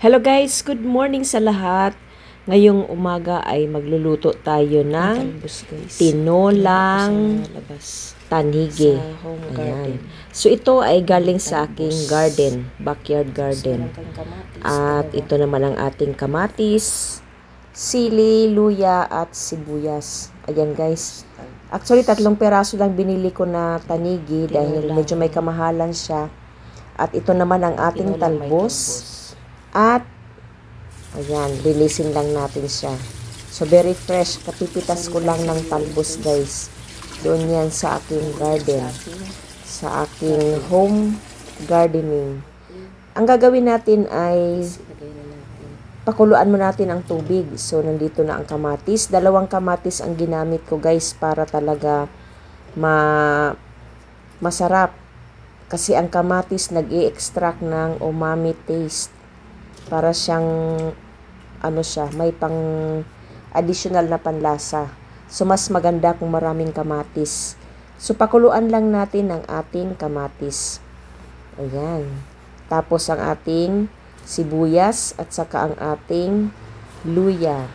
Hello guys, good morning sa lahat. Ngayong umaga ay magluluto tayo ng tinolang tanigi. Ayan. So ito ay galing sa aking garden, backyard garden. At ito naman ang ating kamatis, sili, luya at sibuyas. Ayan guys. Actually 3 peraso lang binili ko na tanigi dahil medyo may kamahalan siya. At ito naman ang ating talbos. At, ayan, linisin lang natin siya. So, very fresh. Kapipitas ko lang ng talbos, guys. Doon yan sa aking garden. Sa aking home gardening. Ang gagawin natin ay pakuluan mo natin ang tubig. So, nandito na ang kamatis. 2 kamatis ang ginamit ko, guys, para talaga masarap. Kasi ang kamatis nag-i-extract ng umami taste. Para siyang may pang additional na panlasa. So mas maganda kung maraming kamatis. So pakuluan lang natin ang ating kamatis. Ayan. Tapos ang ating sibuyas at saka ang ating luya.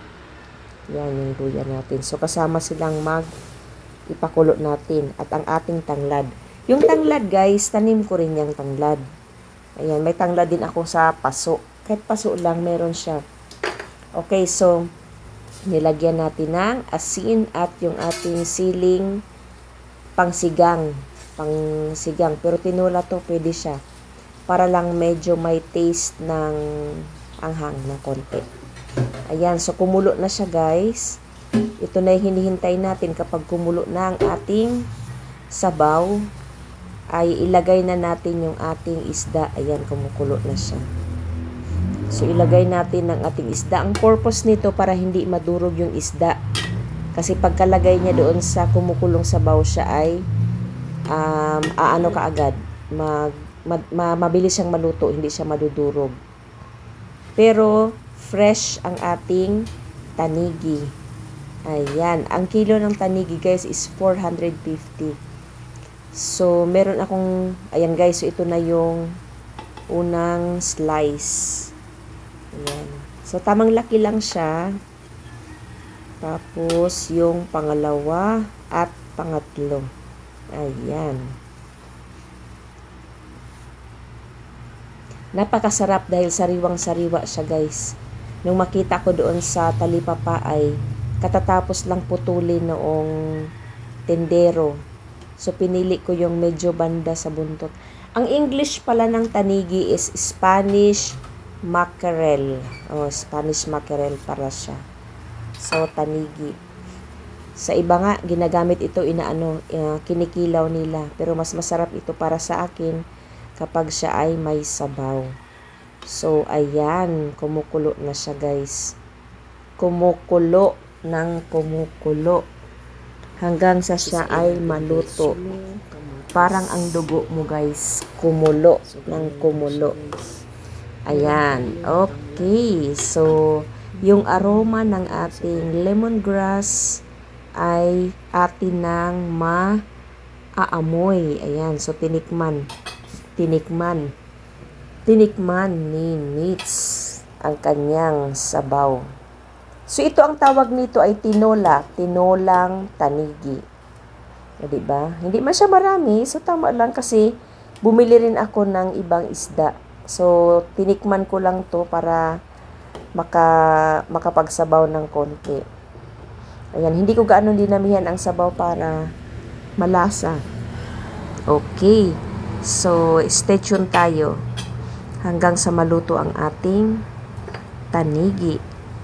Yan yung luya natin. So kasama silang ipakulo natin at ang ating tanglad. Yung tanglad guys, tanim ko rin yung tanglad. Ayan, may tanglad din ako sa paso. Kahit paso lang, meron siya. Okay, so, nilagyan natin ng asin at yung ating siling pangsigang. Pero tinola to, pwede siya. Para lang medyo may taste ng anghang na konti. Ayan, so kumulo na siya guys. Ito na yung hinihintay natin kapag kumulo na ang ating sabaw. Ay ilagay na natin yung ating isda. Ayan, kumukulo na siya. So, ilagay natin ng ating isda. Ang purpose nito para hindi madurog yung isda. Kasi pagkalagay niya doon sa kumukulong sabaw siya ay kaagad. Mabilis siyang maluto, hindi siya madudurog. Pero, fresh ang ating tanigi. Ayan. Ang kilo ng tanigi guys is 450. So, meron akong, ayan guys, so ito na yung unang slice. Ayan. So, tamang laki lang siya. Tapos, yung pangalawa at pangatlo. Ayan. Napakasarap dahil sariwang-sariwa siya, guys. Nung makita ko doon sa talipapa ay katatapos lang putulin noong tendero. So, pinili ko yung medyo banda sa buntot. Ang English pala ng tanigi is Spanish mackerel. Spanish mackerel para siya. So, tanigi. Sa iba nga, ginagamit ito, kinikilaw nila. Pero mas masarap ito para sa akin kapag siya ay may sabaw. So, ayan. Kumukulo na siya, guys. Kumukulo ng kumukulo. Hanggang sa siya ay maluto. Parang ang dugo mo, guys. Kumulo ng kumulo. Ayan. Okay. So, yung aroma ng ating lemongrass ay atin nang maaamoy. Ayan. So, tinikman ni Nits ang kanyang sabaw. So, ito ang tawag nito ay tinolang tanigi. Diba? Hindi man siya marami. So, tama lang kasi bumili rin ako ng ibang isda. So, tinikman ko lang to para makapagsabaw ng konti. Ayan, hindi ko gaano dinamihan ang sabaw para malasa. Okay. So, stay tuned tayo hanggang sa maluto ang ating tanigi.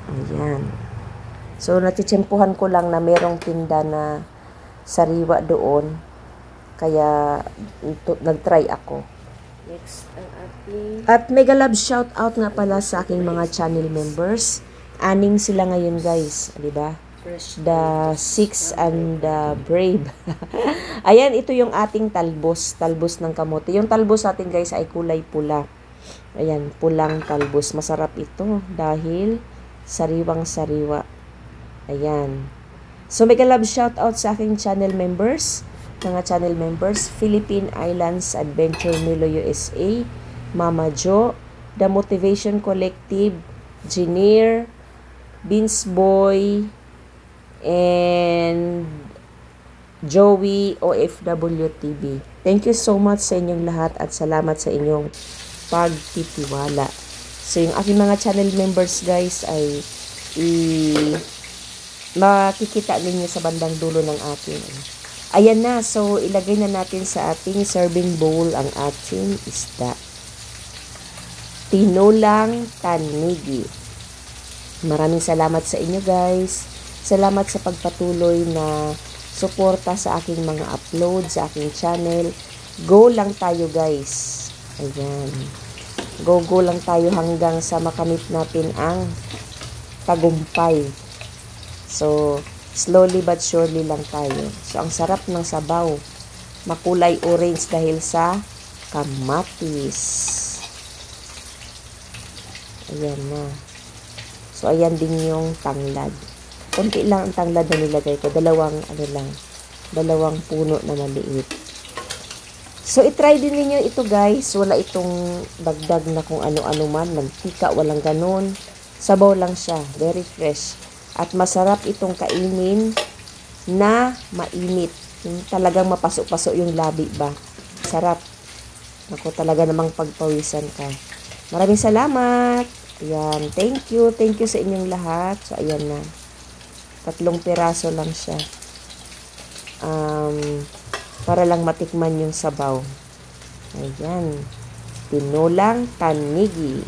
Ayan. So, natitsempuhan ko lang na merong tinda na sariwa doon. Kaya, nag-try ako. Next, ang ating... At mega love shout out nga pala sa aking mga channel members. 6 sila ngayon guys. Diba? The 6 and the brave. Ayan, ito yung ating talbos. Talbos ng kamote. Yung talbos natin guys ay kulay pula. Ayan, pulang talbos. Masarap ito dahil sariwang-sariwa. Ayan. So, mega love shout out sa aking channel members. Mga channel members, Philippine Islands Adventure Milo USA, Mama Jo, The Motivation Collective, Gineer, Beans Boy, and Joey OFW TV. Thank you so much sa inyong lahat at salamat sa inyong pagtitiwala. So, yung aking mga channel members guys ay makikita ninyo sa bandang dulo ng ating. Ayan na. So, ilagay na natin sa ating serving bowl ang ating isda. Tinulang tanigi. Maraming salamat sa inyo guys. Salamat sa pagpatuloy na suporta sa aking mga upload, sa aking channel. Go lang tayo guys. Ayan. Go lang tayo hanggang sa makamit natin ang tagumpay. So, slowly but surely lang tayo. So, ang sarap ng sabaw. Makulay orange dahil sa kamatis. Ayan na. So, ayan din yung tanglad. Kunti lang ang tanglad na nilagay ko. Dalawang puno na maliit. So, itry din ninyo ito guys. Wala itong dagdag na kung ano-ano man. Mantika, walang ganon. Sabaw lang siya. Very fresh. At masarap itong kainin na mainit. Talagang mapasok-pasok yung labi ba. Sarap. Ako talaga namang pagpawisan ka. Maraming salamat. Ayan. Thank you. Thank you sa inyong lahat. So, ayan na. 3 piraso lang siya. Para lang matikman yung sabaw. Ayan. Tinulang tanigi.